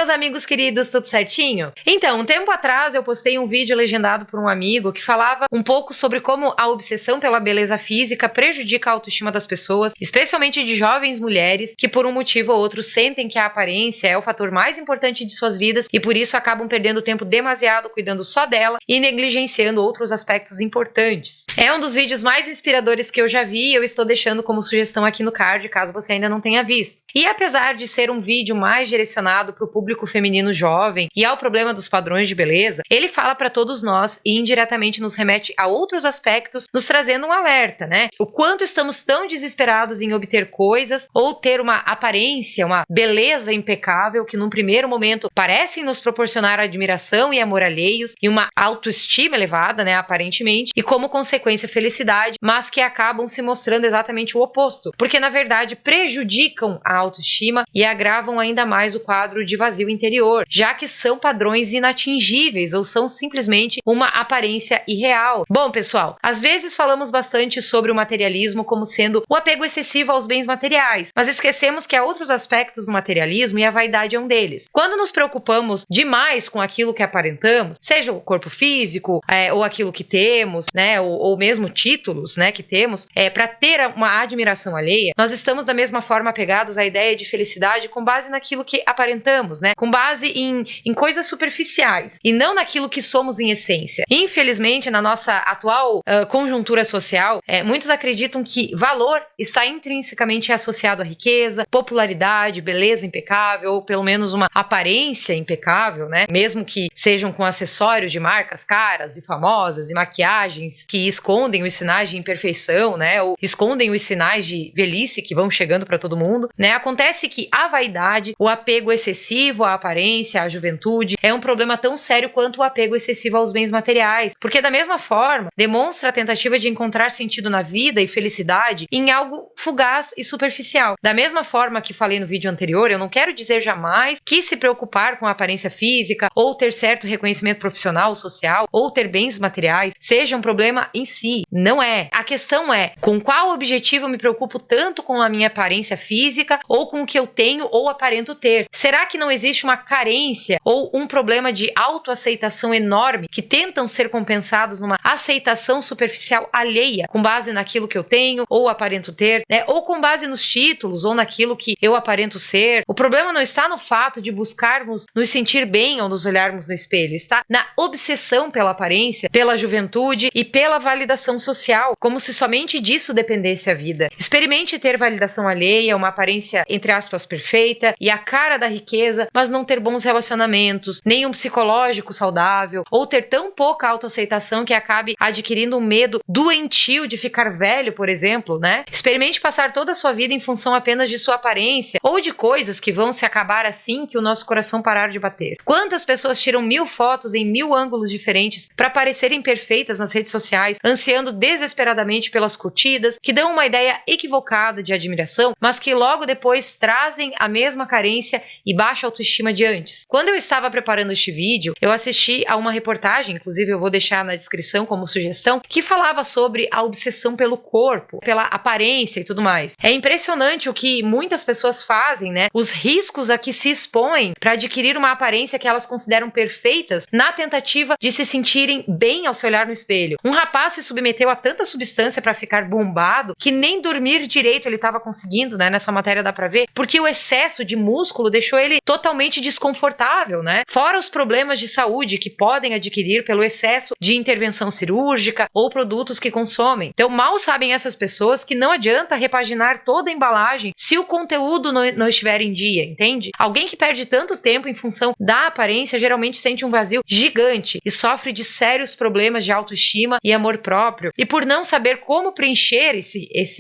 meus amigos queridos, tudo certinho? Então, um tempo atrás eu postei um vídeo legendado por um amigo que falava um pouco sobre como a obsessão pela beleza física prejudica a autoestima das pessoas, especialmente de jovens mulheres que por um motivo ou outro sentem que a aparência é o fator mais importante de suas vidas e por isso acabam perdendo tempo demasiado cuidando só dela e negligenciando outros aspectos importantes. É um dos vídeos mais inspiradores que eu já vi e eu estou deixando como sugestão aqui no card, caso você ainda não tenha visto. E apesar de ser um vídeo mais direcionado para o público feminino jovem e ao problema dos padrões de beleza, ele fala para todos nós e indiretamente nos remete a outros aspectos, nos trazendo um alerta, né? O quanto estamos tão desesperados em obter coisas ou ter uma aparência, uma beleza impecável que num primeiro momento parecem nos proporcionar admiração e amor alheios e uma autoestima elevada, né, aparentemente, e como consequência felicidade, mas que acabam se mostrando exatamente o oposto, porque na verdade prejudicam a autoestima e agravam ainda mais o quadro de vazio interior, já que são padrões inatingíveis ou são simplesmente uma aparência irreal. Bom, pessoal, às vezes falamos bastante sobre o materialismo como sendo o apego excessivo aos bens materiais, mas esquecemos que há outros aspectos do materialismo e a vaidade é um deles. Quando nos preocupamos demais com aquilo que aparentamos, seja o corpo físico, ou aquilo que temos, né, ou mesmo títulos, né, que temos, para ter uma admiração alheia, nós estamos da mesma forma apegados à ideia de felicidade com base naquilo que aparentamos, né, com base em coisas superficiais e não naquilo que somos em essência. Infelizmente, na nossa atual conjuntura social, muitos acreditam que valor está intrinsecamente associado à riqueza, popularidade, beleza impecável, ou pelo menos uma aparência impecável, né, mesmo que sejam com acessórios de marcas caras e famosas e maquiagens que escondem os sinais de imperfeição, né, ou escondem os sinais de velhice que vão chegando para todo mundo, né. Acontece que a vaidade, o apego excessivo à aparência, à juventude, é um problema tão sério quanto o apego excessivo aos bens materiais, porque da mesma forma demonstra a tentativa de encontrar sentido na vida e felicidade em algo fugaz e superficial. Da mesma forma que falei no vídeo anterior, eu não quero dizer jamais que se preocupar com a aparência física ou ter certo reconhecimento profissional, social ou ter bens materiais seja um problema em si. Não é. A questão é com qual objetivo eu me preocupo tanto com a minha aparência física ou com o que eu tenho ou aparento ter. Será que não existe uma carência ou um problema de autoaceitação enorme que tentam ser compensados numa aceitação superficial alheia com base naquilo que eu tenho ou aparento ter, né? Ou com base nos títulos ou naquilo que eu aparento ser? O problema não está no fato de buscarmos nos sentir bem ao nos olharmos no espelho, está na obsessão pela aparência, pela juventude e pela validação social, como se somente disso dependesse a vida. Experimente ter validação alheia, uma aparência entre aspas perfeita e a cara da riqueza, mas não ter bons relacionamentos, nem um psicológico saudável, ou ter tão pouca autoaceitação que acabe adquirindo um medo doentio de ficar velho, por exemplo, né? Experimente passar toda a sua vida em função apenas de sua aparência ou de coisas que vão se acabar assim que o nosso coração parar de bater. Quantas pessoas tiram 1000 fotos em 1000 ângulos diferentes para parecerem perfeitas nas redes sociais, ansiando desesperadamente pelas curtidas, que dão uma ideia equivocada de admiração, mas que logo depois trazem a mesma carência e baixa autoestima de antes. Quando eu estava preparando este vídeo, eu assisti a uma reportagem, inclusive eu vou deixar na descrição como sugestão, que falava sobre a obsessão pelo corpo, pela aparência e tudo mais. É impressionante o que muitas pessoas fazem, né? Os riscos a que se expõem para adquirir uma aparência que elas consideram perfeitas na tentativa de se sentirem bem ao se olhar no espelho. Um rapaz se submeteu a tanta substância para ficar bombado que nem dormir direito ele estava conseguindo, né? Nessa matéria dá pra ver, porque o excesso de músculo deixou ele totalmente desconfortável, né? Fora os problemas de saúde que podem adquirir pelo excesso de intervenção cirúrgica ou produtos que consomem. Então, mal sabem essas pessoas que não adianta repaginar toda a embalagem se o conteúdo não estiver em dia, entende? Alguém que perde tanto tempo em função da aparência geralmente sente um vazio gigante e sofre de sérios problemas de autoestima e amor próprio. E por não saber como preencher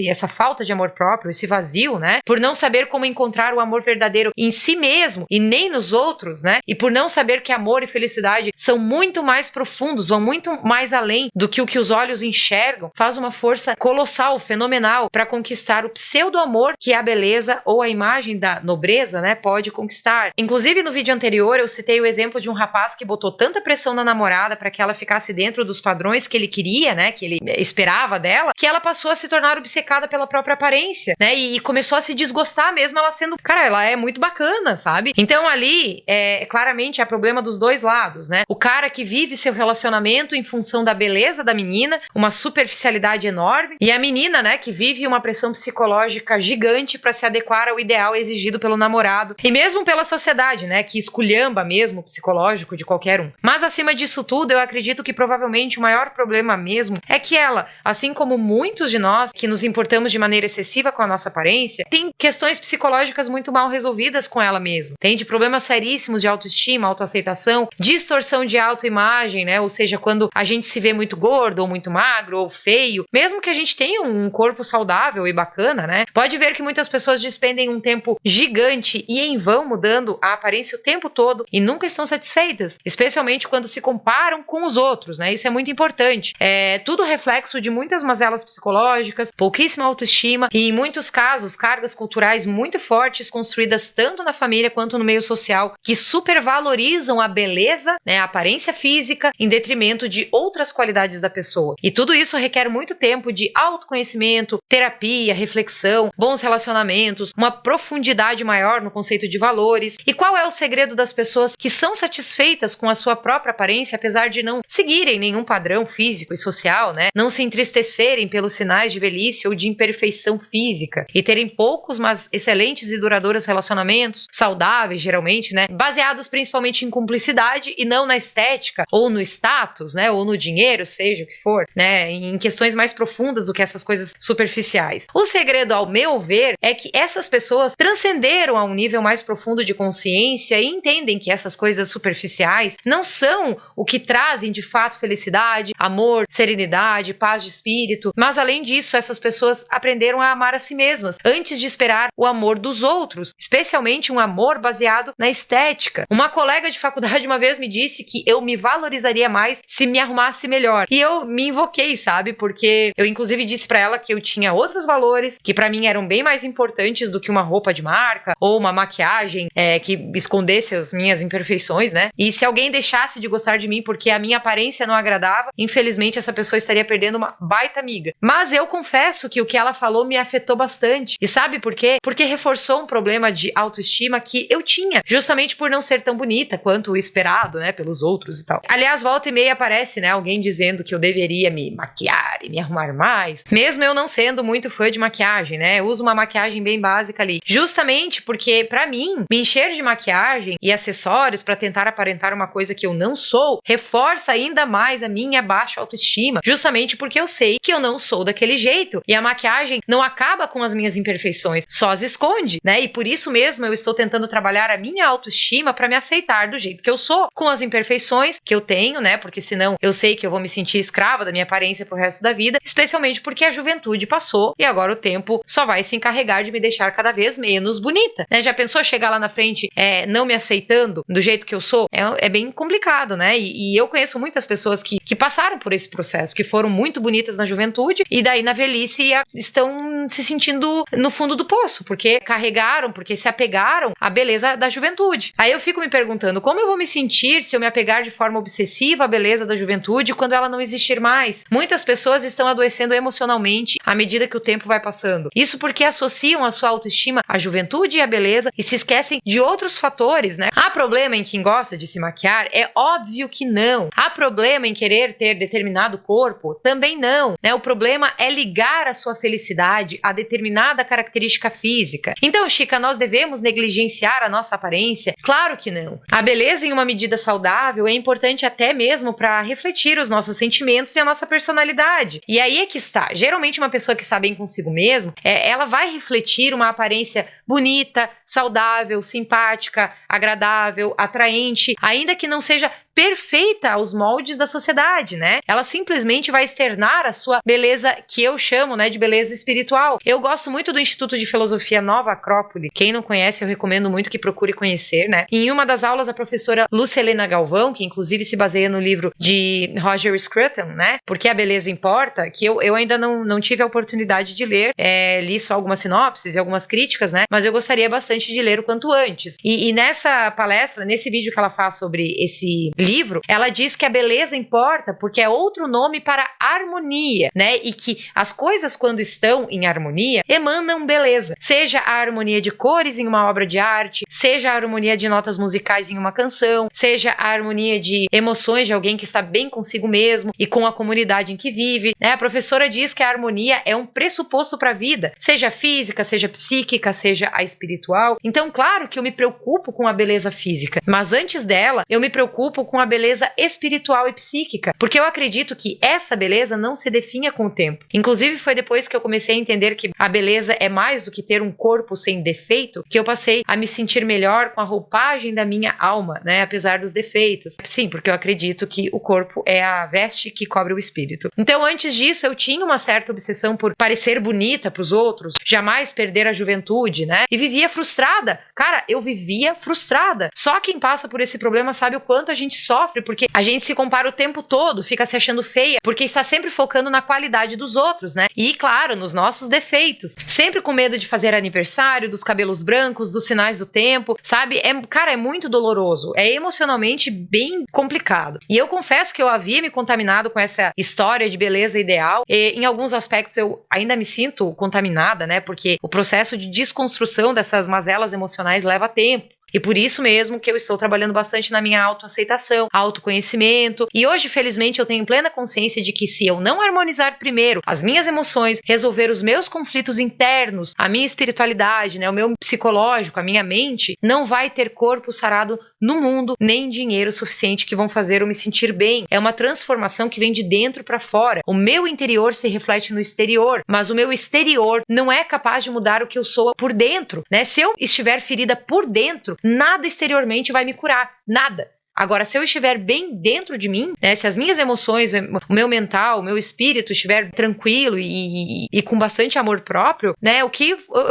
essa falta de amor próprio, esse vazio, né? Por não saber como encontrar o amor verdadeiro em si mesmo e nem nos outros, né? E por não saber que amor e felicidade são muito mais profundos, vão muito mais além do que o que os olhos enxergam, faz uma força colossal, fenomenal, para conquistar o pseudo-amor que a beleza ou a imagem da nobreza, né, pode conquistar. Inclusive, no vídeo anterior, eu citei o exemplo de um rapaz que botou tanta pressão na namorada para que ela ficasse dentro dos padrões que ele queria, né, que ele esperava dela, que ela passou a se tornar obcecada pela própria aparência, né, e começou a se desgostar mesmo ela sendo, cara, ela é muito bacana, sabe? Então Então ali, claramente é problema dos dois lados, né? O cara que vive seu relacionamento em função da beleza da menina, uma superficialidade enorme, e a menina, né, que vive uma pressão psicológica gigante para se adequar ao ideal exigido pelo namorado, e mesmo pela sociedade, né, que esculhamba mesmo o psicológico de qualquer um. Mas acima disso tudo, eu acredito que provavelmente o maior problema mesmo é que ela, assim como muitos de nós que nos importamos de maneira excessiva com a nossa aparência, tem questões psicológicas muito mal resolvidas com ela mesma. Tem de problemas seríssimos de autoestima, autoaceitação, distorção de autoimagem, né? Ou seja, quando a gente se vê muito gordo ou muito magro ou feio, mesmo que a gente tenha um corpo saudável e bacana, né? Pode ver que muitas pessoas despendem um tempo gigante e em vão mudando a aparência o tempo todo e nunca estão satisfeitas, especialmente quando se comparam com os outros, né? Isso é muito importante. É tudo reflexo de muitas mazelas psicológicas, pouquíssima autoestima e, em muitos casos, cargas culturais muito fortes construídas tanto na família quanto no meio social, que supervalorizam a beleza, né, a aparência física, em detrimento de outras qualidades da pessoa. E tudo isso requer muito tempo de autoconhecimento, terapia, reflexão, bons relacionamentos, uma profundidade maior no conceito de valores. E qual é o segredo das pessoas que são satisfeitas com a sua própria aparência, apesar de não seguirem nenhum padrão físico e social, né? Não se entristecerem pelos sinais de velhice ou de imperfeição física e terem poucos, mas excelentes e duradouros relacionamentos, saudáveis geralmente, né? Baseados principalmente em cumplicidade e não na estética ou no status, né? Ou no dinheiro, seja o que for, né? Em questões mais profundas do que essas coisas superficiais. O segredo, ao meu ver, é que essas pessoas transcenderam a um nível mais profundo de consciência e entendem que essas coisas superficiais não são o que trazem de fato felicidade, amor, serenidade, paz de espírito, mas além disso, essas pessoas aprenderam a amar a si mesmas antes de esperar o amor dos outros, especialmente um amor baseado na estética. Uma colega de faculdade uma vez me disse que eu me valorizaria mais se me arrumasse melhor. E eu me invoquei, sabe? Porque eu inclusive disse pra ela que eu tinha outros valores que pra mim eram bem mais importantes do que uma roupa de marca ou uma maquiagem que escondesse as minhas imperfeições, né? E se alguém deixasse de gostar de mim porque a minha aparência não agradava, infelizmente essa pessoa estaria perdendo uma baita amiga. Mas eu confesso que o que ela falou me afetou bastante. E sabe por quê? Porque reforçou um problema de autoestima que eu tinha, justamente por não ser tão bonita quanto o esperado, né, pelos outros e tal. Aliás, volta e meia aparece, né, alguém dizendo que eu deveria me maquiar e me arrumar mais, mesmo eu não sendo muito fã de maquiagem, né? Eu uso uma maquiagem bem básica ali, justamente porque pra mim, me encher de maquiagem e acessórios pra tentar aparentar uma coisa que eu não sou, reforça ainda mais a minha baixa autoestima, justamente porque eu sei que eu não sou daquele jeito e a maquiagem não acaba com as minhas imperfeições, só as esconde, né? E por isso mesmo eu estou tentando trabalhar a minha autoestima pra me aceitar do jeito que eu sou, com as imperfeições que eu tenho, né? Porque senão eu sei que eu vou me sentir escrava da minha aparência pro resto da vida, especialmente porque a juventude passou e agora o tempo só vai se encarregar de me deixar cada vez menos bonita, né? Já pensou chegar lá na frente não me aceitando do jeito que eu sou? É bem complicado, né? E eu conheço muitas pessoas que passaram por esse processo, que foram muito bonitas na juventude e daí na velhice estão se sentindo no fundo do poço, porque carregaram, porque se apegaram à beleza da juventude. Aí eu fico me perguntando, como eu vou me sentir se eu me apegar de forma obsessiva à beleza da juventude quando ela não existir mais? Muitas pessoas estão adoecendo emocionalmente à medida que o tempo vai passando. Isso porque associam a sua autoestima à juventude e à beleza e se esquecem de outros fatores, né? Há problema em quem gosta de se maquiar? É óbvio que não. Há problema em querer ter determinado corpo? Também não, né? O problema é ligar a sua felicidade a determinada característica física. Então, Chica, nós devemos negligenciar a nossa aparência? Claro que não. A beleza em uma medida saudável é importante até mesmo para refletir os nossos sentimentos e a nossa personalidade. E aí é que está. Geralmente uma pessoa que está bem consigo mesmo, ela vai refletir uma aparência bonita, saudável, simpática, agradável, atraente, ainda que não seja perfeita aos moldes da sociedade, né? Ela simplesmente vai externar a sua beleza, que eu chamo, né, de beleza espiritual. Eu gosto muito do Instituto de Filosofia Nova Acrópole. Quem não conhece, eu recomendo muito que procure conhecer, né? Em uma das aulas, a professora Lúcia Helena Galvão, que inclusive se baseia no livro de Roger Scruton, né? Porque a beleza importa, que eu ainda não tive a oportunidade de ler, li só algumas sinopses e algumas críticas, né? Mas eu gostaria bastante de ler o quanto antes. E nessa palestra, nesse vídeo que ela faz sobre esse livro, ela diz que a beleza importa porque é outro nome para harmonia, né? E que as coisas, quando estão em harmonia, emanam beleza. Seja a harmonia de cores em uma obra de arte, seja a harmonia de notas musicais em uma canção, seja a harmonia de emoções de alguém que está bem consigo mesmo e com a comunidade em que vive, né? A professora diz que a harmonia é um pressuposto para a vida, seja física, seja psíquica, seja a espiritual. Então, claro que eu me preocupo com a beleza física, mas antes dela, eu me preocupo com a beleza espiritual e psíquica, porque eu acredito que essa beleza não se definha com o tempo. Inclusive, foi depois que eu comecei a entender que a beleza é mais do que ter um corpo sem defeito, que eu passei a me sentir melhor com a roupagem da minha alma, né? Apesar dos defeitos. Sim, porque eu acredito que o corpo é a veste que cobre o espírito. Então, antes disso, eu tinha uma certa obsessão por parecer bonita pros outros, jamais perder a juventude, né? E vivia frustrada. Cara, eu vivia frustrada. Só quem passa por esse problema sabe o quanto a gente sofre, porque a gente se compara o tempo todo, fica se achando feia, porque está sempre focando na qualidade dos outros, né? E, claro, nos nossos defeitos. Sempre com medo de fazer aniversário, dos cabelos brancos, dos sinais do tempo, sabe? Cara, é muito doloroso. É emocionalmente bem complicado. E eu confesso que eu havia me contaminado com essa história de beleza ideal. E, em alguns aspectos, eu ainda me sinto contaminada, né? Porque o processo de desconstrução dessas mazelas emocionais leva tempo. E por isso mesmo que eu estou trabalhando bastante na minha autoaceitação, autoconhecimento. E hoje, felizmente, eu tenho plena consciência de que se eu não harmonizar primeiro as minhas emoções, resolver os meus conflitos internos, a minha espiritualidade, né, o meu psicológico, a minha mente, não vai ter corpo sarado no mundo, nem dinheiro suficiente que vão fazer eu me sentir bem. É uma transformação que vem de dentro para fora. O meu interior se reflete no exterior, mas o meu exterior não é capaz de mudar o que eu sou por dentro, né? Se eu estiver ferida por dentro, nada exteriormente vai me curar, nada. Agora, se eu estiver bem dentro de mim, né, se as minhas emoções, o meu mental, o meu espírito estiver tranquilo e com bastante amor próprio, né, eu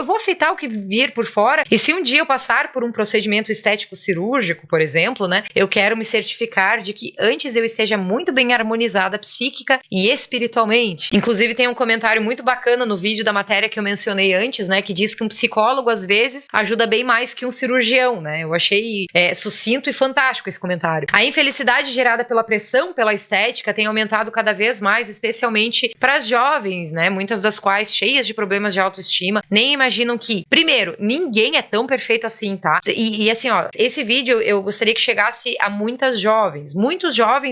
vou aceitar o que vir por fora. E se um dia eu passar por um procedimento estético cirúrgico, por exemplo, né, eu quero me certificar de que antes eu esteja muito bem harmonizada psíquica e espiritualmente. Inclusive, tem um comentário muito bacana no vídeo da matéria que eu mencionei antes, né, que diz que um psicólogo, às vezes, ajuda bem mais que um cirurgião, né. Eu achei sucinto e fantástico esse comentário. A infelicidade gerada pela pressão pela estética tem aumentado cada vez mais, especialmente para as jovens, né? Muitas das quais cheias de problemas de autoestima, nem imaginam que, primeiro, ninguém é tão perfeito assim, tá? E assim, ó, esse vídeo eu gostaria que chegasse a muitos jovens,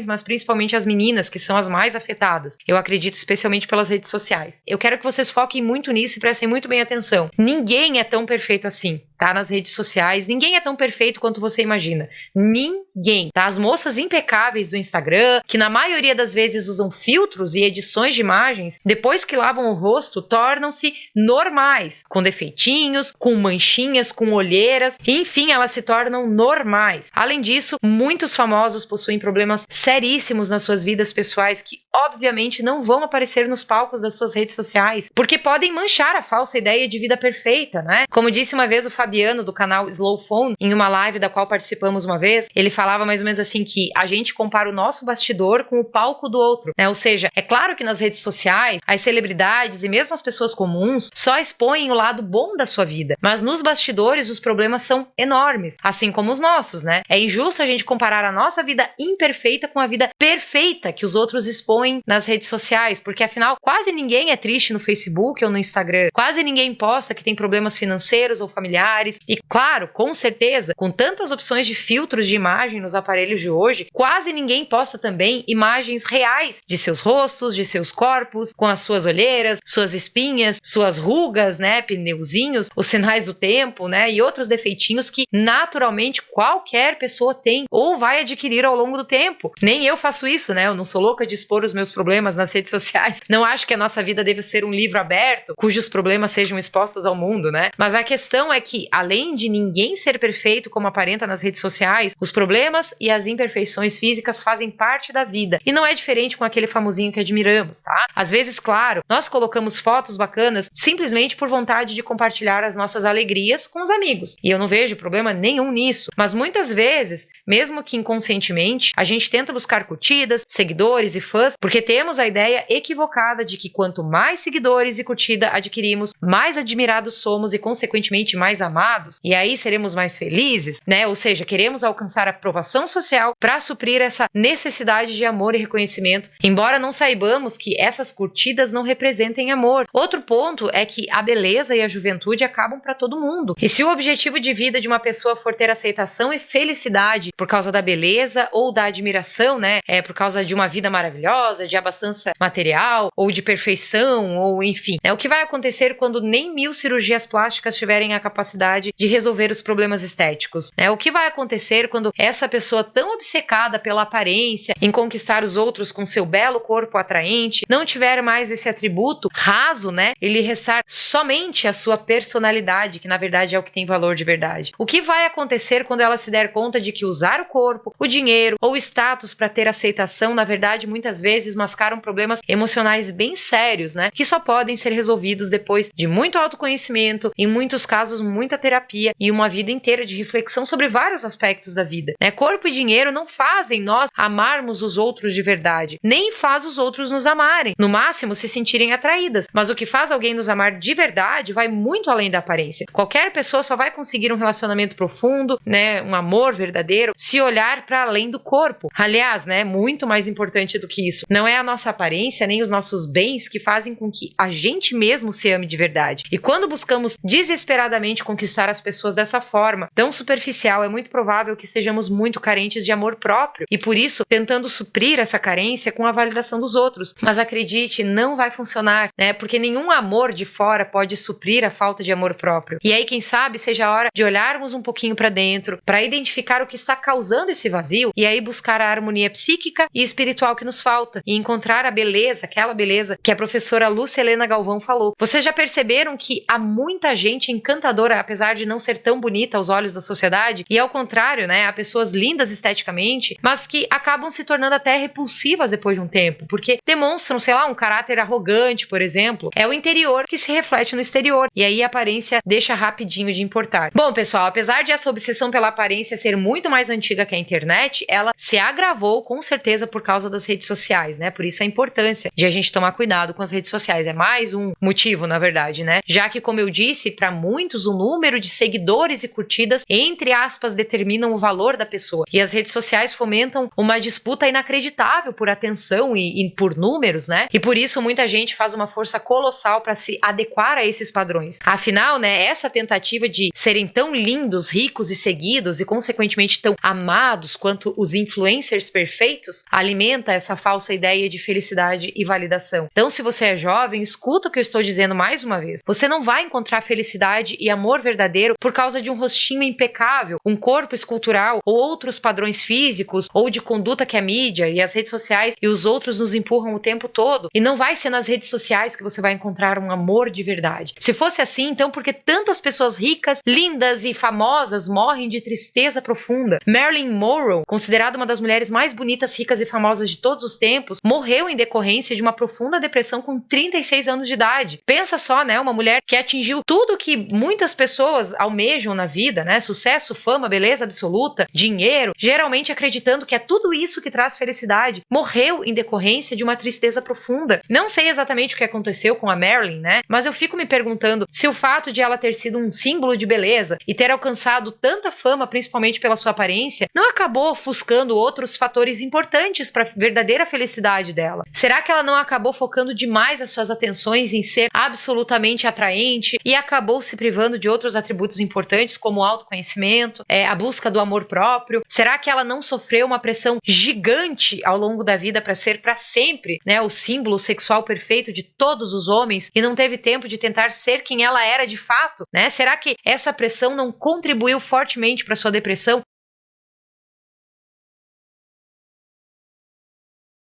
mas principalmente as meninas, que são as mais afetadas. Eu acredito especialmente pelas redes sociais. Eu quero que vocês foquem muito nisso e prestem muito bem atenção. Ninguém é tão perfeito assim. Tá, nas redes sociais, ninguém é tão perfeito quanto você imagina. Ninguém, tá? As moças impecáveis do Instagram, que na maioria das vezes usam filtros e edições de imagens, depois que lavam o rosto, tornam-se normais, com defeitinhos, com manchinhas, com olheiras, enfim, elas se tornam normais. Além disso, muitos famosos possuem problemas seríssimos nas suas vidas pessoais que, obviamente, não vão aparecer nos palcos das suas redes sociais, porque podem manchar a falsa ideia de vida perfeita, né? Como disse uma vez o Fabiano, do canal Slow Phone, em uma live da qual participamos uma vez, ele falava mais ou menos assim que a gente compara o nosso bastidor com o palco do outro, né? Ou seja, é claro que nas redes sociais, as celebridades e mesmo as pessoas comuns só expõem o lado bom da sua vida, mas nos bastidores os problemas são enormes, assim como os nossos, né? É injusto a gente comparar a nossa vida imperfeita com a vida perfeita que os outros expõem nas redes sociais, porque afinal quase ninguém é triste no Facebook ou no Instagram, quase ninguém posta que tem problemas financeiros ou familiares. E claro, com certeza, com tantas opções de filtros de imagem nos aparelhos de hoje, quase ninguém posta também imagens reais de seus rostos, de seus corpos, com as suas olheiras, suas espinhas, suas rugas, né, pneuzinhos, os sinais do tempo, né, e outros defeitinhos que naturalmente qualquer pessoa tem ou vai adquirir ao longo do tempo. Nem eu faço isso, né? Eu não sou louca de expor os meus problemas nas redes sociais. Não acho que a nossa vida deve ser um livro aberto, cujos problemas sejam expostos ao mundo, né? Mas a questão é que, além de ninguém ser perfeito como aparenta nas redes sociais, os problemas e as imperfeições físicas fazem parte da vida. E não é diferente com aquele famosinho que admiramos, tá? Às vezes, claro, nós colocamos fotos bacanas simplesmente por vontade de compartilhar as nossas alegrias com os amigos. E eu não vejo problema nenhum nisso. Mas muitas vezes, mesmo que inconscientemente, a gente tenta buscar curtidas, seguidores e fãs, porque temos a ideia equivocada de que quanto mais seguidores e curtida adquirimos, mais admirados somos e, consequentemente, mais amados amados e aí seremos mais felizes, né? Ou seja, queremos alcançar aprovação social para suprir essa necessidade de amor e reconhecimento, embora não saibamos que essas curtidas não representem amor. Outro ponto é que a beleza e a juventude acabam para todo mundo. E se o objetivo de vida de uma pessoa for ter aceitação e felicidade por causa da beleza ou da admiração, né? Por causa de uma vida maravilhosa, de abastança material ou de perfeição, ou enfim. O que vai acontecer quando nem 1000 cirurgias plásticas tiverem a capacidade de resolver os problemas estéticos? O que vai acontecer quando essa pessoa tão obcecada pela aparência, em conquistar os outros com seu belo corpo atraente, não tiver mais esse atributo raso, né? Ele restar somente a sua personalidade, que na verdade é o que tem valor de verdade. O que vai acontecer quando ela se der conta de que usar o corpo, o dinheiro ou o status para ter aceitação, na verdade, muitas vezes mascaram problemas emocionais bem sérios, né? Que só podem ser resolvidos depois de muito autoconhecimento, em muitos casos, muita terapia e uma vida inteira de reflexão sobre vários aspectos da vida, né? Corpo e dinheiro não fazem nós amarmos os outros de verdade, nem faz os outros nos amarem. No máximo, se sentirem atraídas. Mas o que faz alguém nos amar de verdade vai muito além da aparência. Qualquer pessoa só vai conseguir um relacionamento profundo, né? Um amor verdadeiro, se olhar para além do corpo. Aliás, né? Muito mais importante do que isso. Não é a nossa aparência nem os nossos bens que fazem com que a gente mesmo se ame de verdade. E quando buscamos desesperadamente conquistar as pessoas dessa forma, tão superficial, é muito provável que estejamos muito carentes de amor próprio e por isso tentando suprir essa carência com a validação dos outros. Mas acredite, não vai funcionar, né? Porque nenhum amor de fora pode suprir a falta de amor próprio. E aí, quem sabe, seja a hora de olharmos um pouquinho para dentro, para identificar o que está causando esse vazio e aí buscar a harmonia psíquica e espiritual que nos falta e encontrar a beleza, aquela beleza que a professora Lúcia Helena Galvão falou. Vocês já perceberam que há muita gente encantadora, apesar de não ser tão bonita aos olhos da sociedade? E ao contrário, né? Há pessoas lindas esteticamente, mas que acabam se tornando até repulsivas depois de um tempo, porque demonstram, sei lá, um caráter arrogante, por exemplo. É o interior que se reflete no exterior, e aí a aparência deixa rapidinho de importar. Bom, pessoal, apesar de essa obsessão pela aparência ser muito mais antiga que a internet, ela se agravou com certeza por causa das redes sociais, né? Por isso a importância de a gente tomar cuidado com as redes sociais. É mais um motivo, na verdade, né? Já que, como eu disse, para muitos o número de seguidores e curtidas, entre aspas, determinam o valor da pessoa. E as redes sociais fomentam uma disputa inacreditável por atenção e por números, né? E por isso muita gente faz uma força colossal para se adequar a esses padrões. Afinal, né, essa tentativa de serem tão lindos, ricos e seguidos e consequentemente tão amados quanto os influencers perfeitos alimenta essa falsa ideia de felicidade e validação. Então, se você é jovem, escuta o que eu estou dizendo mais uma vez. Você não vai encontrar felicidade e amor verdadeiro por causa de um rostinho impecável, um corpo escultural ou outros padrões físicos ou de conduta que a mídia e as redes sociais e os outros nos empurram o tempo todo. E não vai ser nas redes sociais que você vai encontrar um amor de verdade. Se fosse assim, então por que tantas pessoas ricas, lindas e famosas morrem de tristeza profunda? Marilyn Monroe, considerada uma das mulheres mais bonitas, ricas e famosas de todos os tempos, morreu em decorrência de uma profunda depressão com 36 anos de idade. Pensa só, né? Uma mulher que atingiu tudo que muitas pessoas almejam na vida, né? Sucesso, fama, beleza absoluta, dinheiro, geralmente acreditando que é tudo isso que traz felicidade, morreu em decorrência de uma tristeza profunda. Não sei exatamente o que aconteceu com a Marilyn, né? Mas eu fico me perguntando se o fato de ela ter sido um símbolo de beleza e ter alcançado tanta fama, principalmente pela sua aparência, não acabou ofuscando outros fatores importantes para a verdadeira felicidade dela. Será que ela não acabou focando demais as suas atenções em ser absolutamente atraente e acabou se privando de outros atributos importantes como o autoconhecimento, a busca do amor próprio? Será que ela não sofreu uma pressão gigante ao longo da vida para ser para sempre, né, o símbolo sexual perfeito de todos os homens e não teve tempo de tentar ser quem ela era de fato, né? Será que essa pressão não contribuiu fortemente para sua depressão?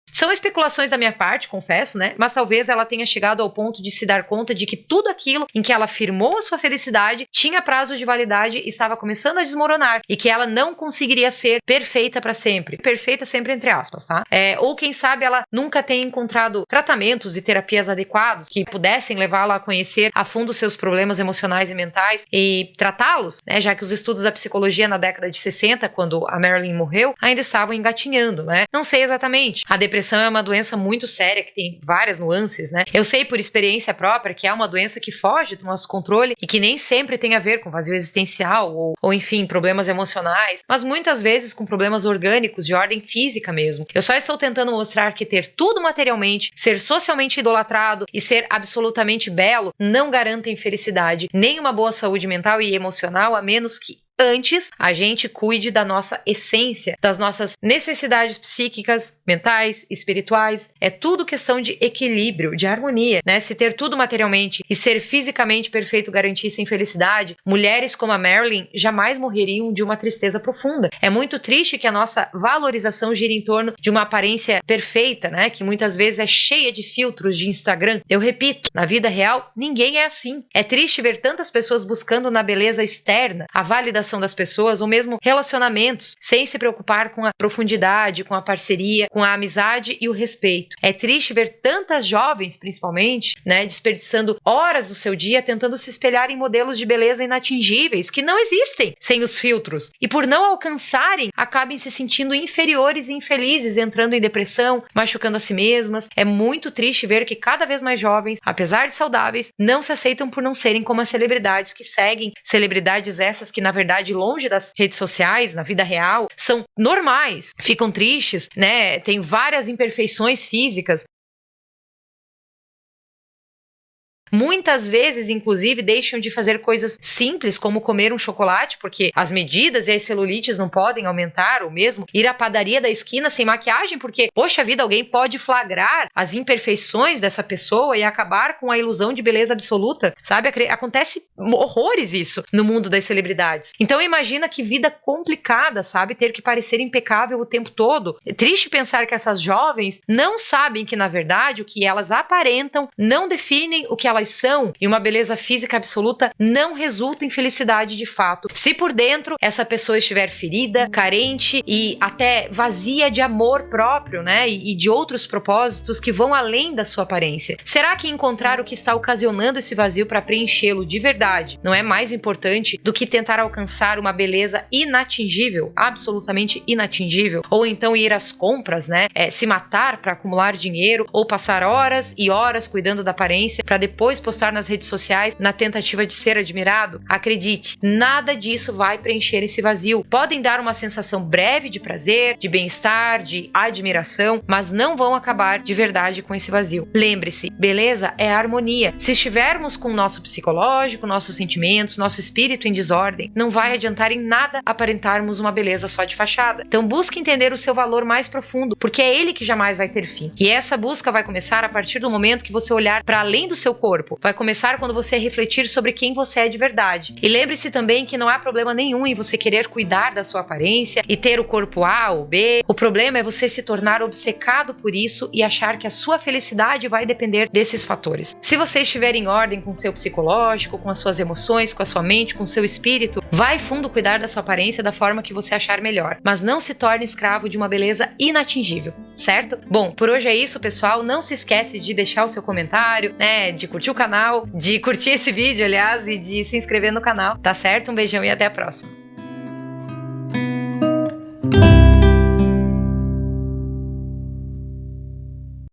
São especulações da minha parte, confesso, né? Mas talvez ela tenha chegado ao ponto de se dar conta de que tudo aquilo em que ela firmou a sua felicidade tinha prazo de validade e estava começando a desmoronar e que ela não conseguiria ser perfeita para sempre. Perfeita sempre entre aspas, tá? Ou quem sabe ela nunca tenha encontrado tratamentos e terapias adequados que pudessem levá-la a conhecer a fundo seus problemas emocionais e mentais e tratá-los, né? Já que os estudos da psicologia na década de 60, quando a Marilyn morreu, ainda estavam engatinhando, né? Não sei exatamente. A depressão depressão é uma doença muito séria, que tem várias nuances, né? Eu sei por experiência própria que é uma doença que foge do nosso controle e que nem sempre tem a ver com vazio existencial ou enfim, problemas emocionais, mas muitas vezes com problemas orgânicos de ordem física mesmo. Eu só estou tentando mostrar que ter tudo materialmente, ser socialmente idolatrado e ser absolutamente belo não garantem felicidade, nem uma boa saúde mental e emocional, a menos que antes a gente cuide da nossa essência, das nossas necessidades psíquicas, mentais, espirituais. É tudo questão de equilíbrio, de harmonia, né? Se ter tudo materialmente e ser fisicamente perfeito garantissem felicidade, mulheres como a Marilyn jamais morreriam de uma tristeza profunda. É muito triste que a nossa valorização gira em torno de uma aparência perfeita, né? Que muitas vezes é cheia de filtros de Instagram. Eu repito, na vida real, ninguém é assim. É triste ver tantas pessoas buscando na beleza externa a validação das pessoas ou mesmo relacionamentos, sem se preocupar com a profundidade, com a parceria, com a amizade e o respeito. É triste ver tantas jovens, principalmente, né, desperdiçando horas do seu dia tentando se espelhar em modelos de beleza inatingíveis que não existem sem os filtros. E por não alcançarem, acabem se sentindo inferiores e infelizes, entrando em depressão, machucando a si mesmas. É muito triste ver que cada vez mais jovens, apesar de saudáveis, não se aceitam por não serem como as celebridades que seguem, celebridades essas que na verdade longe das redes sociais, na vida real, são normais, ficam tristes, né? Tem várias imperfeições físicas. Muitas vezes, inclusive, deixam de fazer coisas simples como comer um chocolate, porque as medidas e as celulites não podem aumentar, ou mesmo ir à padaria da esquina sem maquiagem, porque, poxa vida, alguém pode flagrar as imperfeições dessa pessoa e acabar com a ilusão de beleza absoluta, sabe? Acontece horrores isso no mundo das celebridades. Então imagina que vida complicada, sabe? Ter que parecer impecável o tempo todo. É triste pensar que essas jovens não sabem que, na verdade, o que elas aparentam não definem o que elas são, e uma beleza física absoluta não resulta em felicidade de fato. Se por dentro essa pessoa estiver ferida, carente e até vazia de amor próprio, né, e de outros propósitos que vão além da sua aparência. Será que encontrar o que está ocasionando esse vazio para preenchê-lo de verdade não é mais importante do que tentar alcançar uma beleza inatingível, absolutamente inatingível, ou então ir às compras, né, se matar para acumular dinheiro, ou passar horas e horas cuidando da aparência para depois postar nas redes sociais na tentativa de ser admirado? Acredite, nada disso vai preencher esse vazio. Podem dar uma sensação breve de prazer, de bem-estar, de admiração, mas não vão acabar de verdade com esse vazio. Lembre-se, beleza é harmonia. Se estivermos com o nosso psicológico, nossos sentimentos, nosso espírito em desordem, não vai adiantar em nada aparentarmos uma beleza só de fachada. Então busque entender o seu valor mais profundo, porque é ele que jamais vai ter fim. E essa busca vai começar a partir do momento que você olhar para além do seu corpo. Vai começar quando você refletir sobre quem você é de verdade. E lembre-se também que não há problema nenhum em você querer cuidar da sua aparência e ter o corpo A ou B. O problema é você se tornar obcecado por isso e achar que a sua felicidade vai depender desses fatores. Se você estiver em ordem com o seu psicológico, com as suas emoções, com a sua mente, com o seu espírito, vai fundo cuidar da sua aparência da forma que você achar melhor. Mas não se torne escravo de uma beleza inatingível, certo? Bom, por hoje é isso, pessoal. Não se esquece de deixar o seu comentário, né, de curtir o canal, de curtir esse vídeo, aliás, e de se inscrever no canal, tá certo? Um beijão e até a próxima.